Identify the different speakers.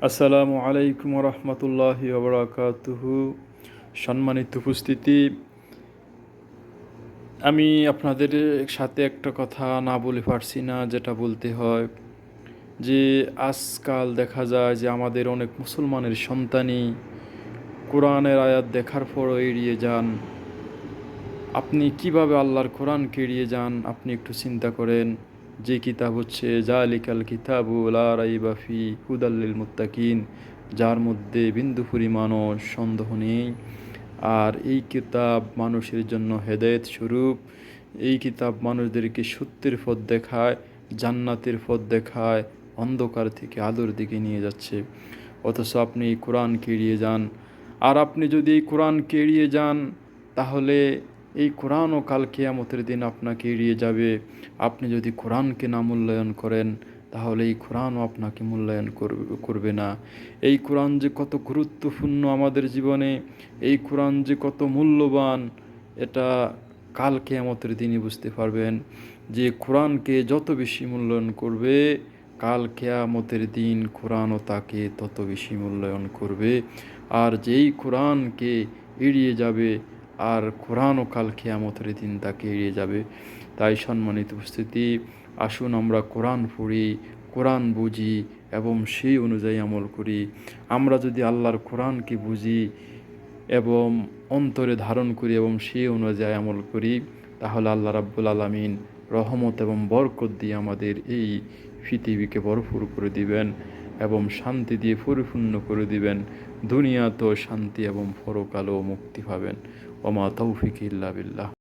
Speaker 1: আসসালামু আলাইকুম রহমতুল্লাহি ওবরাকাতুহু। সম্মানিত উপস্থিতি, আমি আপনাদের সাথে একটা কথা না বলে পারছি না, যেটা বলতে হয় যে আজকাল দেখা যায় যে আমাদের অনেক মুসলমানের সন্তানই কোরআনের আয়াত দেখার পরও এড়িয়ে যান। আপনি কিভাবে আল্লাহর কোরআনকে এড়িয়ে যান? আপনি একটু চিন্তা করেন। যে কিতাব হচ্ছে জালিকাল কিতাবু লা রাইবা ফি হুদাল লিল মুত্তাকিন, যার মধ্যে বিন্দু পরিমাণও সন্দেহ নেই। আর এই কিতাব মানুষের জন্য হেদায়েত স্বরূপ। এই কিতাব মানুষদেরকে সত্যের পথ দেখায়, জান্নাতের পথ দেখায়, অন্ধকার থেকে আলোর দিকে নিয়ে যাচ্ছে। অথচ আপনি এই কোরআনকে এড়িয়ে যান। আর আপনি যদি এই কোরআনকে এড়িয়ে যান, তাহলে এই কোরআনও কাল কিয়ামতের দিন আপনাকে এড়িয়ে যাবে। আপনি যদি কোরআনকে না মূল্যায়ন করেন, তাহলে এই কোরআনও আপনাকে মূল্যায়ন করবে না। এই কোরআন যে কত গুরুত্বপূর্ণ আমাদের জীবনে, এই কোরআন যে কত মূল্যবান, এটা কাল কিয়ামতের দিনই বুঝতে পারবেন। যে কোরআনকে যত বেশি মূল্যায়ন করবে, কাল কিয়ামতের দিন কোরআনও তাকে তত বেশি মূল্যায়ন করবে। আর যেই কোরআনকে এড়িয়ে যাবে, আর কোরআনও কাল কিয়ামতের দিন তাকে এড়িয়ে যাবে। তাই সম্মানিত উপস্থিতি, আসুন আমরা কোরআন পড়ি, কোরআন বুঝি এবং সেই অনুযায়ী আমল করি। আমরা যদি আল্লাহর কোরআনকে বুঝি এবং অন্তরে ধারণ করি এবং সেই অনুযায়ী আমল করি, তাহলে আল্লাহ রাব্বুল আলামিন রহমত এবং বরকত দিয়ে আমাদের এই পৃথিবীকে ভরপুর করে দিবেন এবং শান্তি দিয়ে পরিপূর্ণ করে দিবেন। দুনিয়াতেও শান্তি এবং পরকালেও মুক্তি পাবেন। ওমা তৌফিক ইল্লা বিল্লাহ।